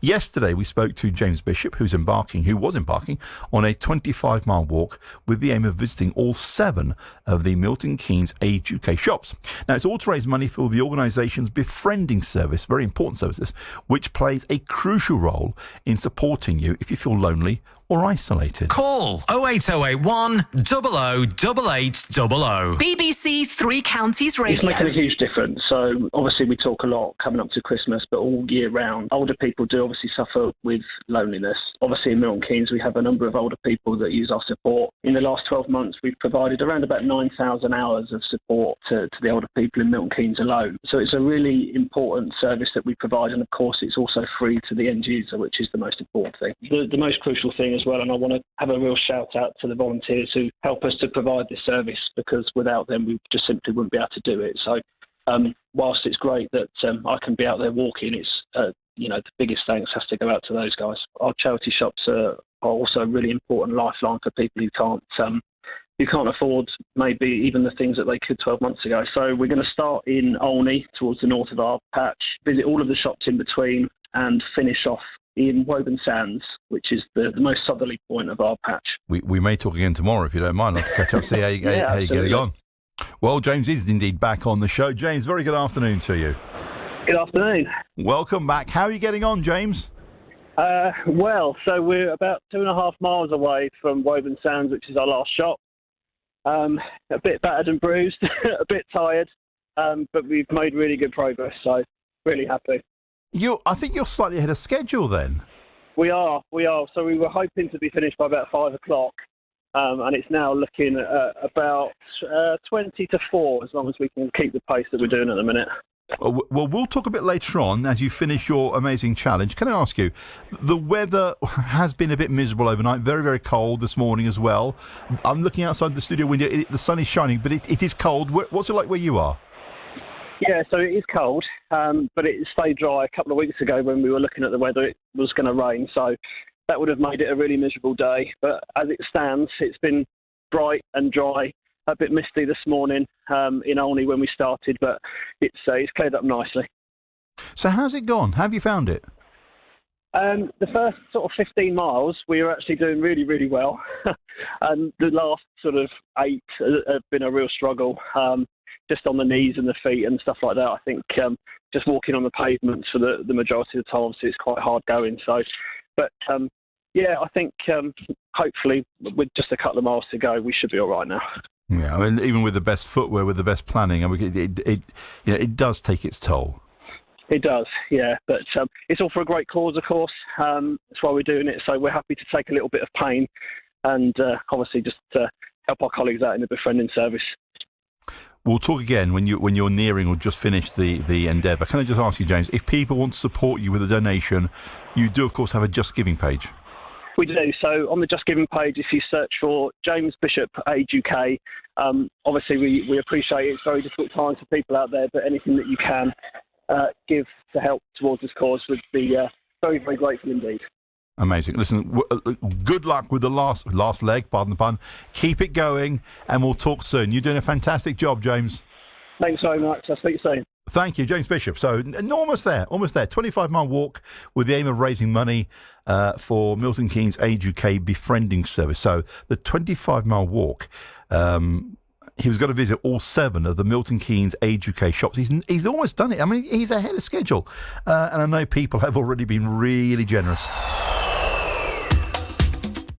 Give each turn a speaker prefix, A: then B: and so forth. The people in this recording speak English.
A: Yesterday, we spoke to James Bishop, who was embarking on a 25-mile walk with the aim of visiting all 7 of the Milton Keynes Age UK shops. Now, it's all to raise money for the organisation's Befriending Service, very important services, which plays a crucial role in supporting you if you feel lonely or isolated.
B: Call 08081 00 8800.
C: BBC Three Counties Radio.
D: It's making a huge difference. So obviously we talk a lot coming up to Christmas, but all year round, older people do obviously suffer with loneliness. Obviously in Milton Keynes we have a number of older people that use our support. In the last 12 months we've provided around about 9,000 hours of support to the older people in Milton Keynes alone. So it's a really important service that we provide, and of course it's also free to the end user, which is the most important thing. The most crucial thing as well, and I want to have a real shout out to the volunteers who help us to provide this service, because without them we just simply wouldn't be able to do it. So whilst it's great that I can be out there walking, it's the biggest thanks has to go out to those guys. Our charity shops are also a really important lifeline for people who can't afford maybe even the things that they could 12 months ago. So we're going to start in Olney towards the north of our patch, visit all of the shops in between, and finish off in Woburn Sands, which is the most southerly point of our patch.
A: We may talk again tomorrow if you don't mind. I'd like to catch up, see how you get on. Well, James is indeed back on the show. James, very good afternoon to you.
D: Good afternoon.
A: Welcome back. How are you getting on, James?
D: So we're about 2.5 miles away from Woburn Sands, which is our last shop. A bit battered and bruised, a bit tired, but we've made really good progress, so really happy.
A: I think you're slightly ahead of schedule then.
D: We are. So we were hoping to be finished by about 5 o'clock, and it's now looking at about 20 to 4, as long as we can keep the pace that we're doing at the minute.
A: Well, we'll talk a bit later on as you finish your amazing challenge. Can I ask you, the weather has been a bit miserable overnight, very, very cold this morning as well. I'm looking outside the studio window, the sun is shining, but it is cold. What's it like where you are?
D: Yeah, so it is cold, but it stayed dry a couple of weeks ago when we were looking at the weather. It was going to rain, so that would have made it a really miserable day. But as it stands, it's been bright and dry, a bit misty this morning in Olney when we started, but it's cleared up nicely.
A: So how's it gone? How have you found it?
D: The first sort of 15 miles, we were actually doing really, really well. And the last sort of 8 have been a real struggle. Just on the knees and the feet and stuff like that. I think just walking on the pavements for the majority of the time, obviously it's quite hard going. So, but I think hopefully with just a couple of miles to go, we should be all right now.
A: Yeah, I mean, even with the best footwear, with the best planning, it does take its toll.
D: It does, yeah. But it's all for a great cause, of course. That's why we're doing it. So we're happy to take a little bit of pain and obviously just help our colleagues out in the Befriending Service.
A: We'll talk again when you're nearing or just finished the endeavour. Can I just ask you, James, if people want to support you with a donation, you do, of course, have a Just Giving page.
D: We do. So on the Just Giving page, if you search for James Bishop Age UK, obviously we appreciate it's very difficult times for people out there, but anything that you can give to help towards this cause would be very, very grateful indeed.
A: Amazing. Listen, good luck with the last leg, pardon the pun. Keep it going, and we'll talk soon. You're doing a fantastic job, James.
D: Thanks very much. I'll speak soon.
A: Thank you, James Bishop. So, almost there. 25-mile walk with the aim of raising money for Milton Keynes Age UK Befriending Service. So, the 25-mile walk, he was going to visit all 7 of the Milton Keynes Age UK shops. He's almost done it. I mean, he's ahead of schedule. And I know people have already been really generous.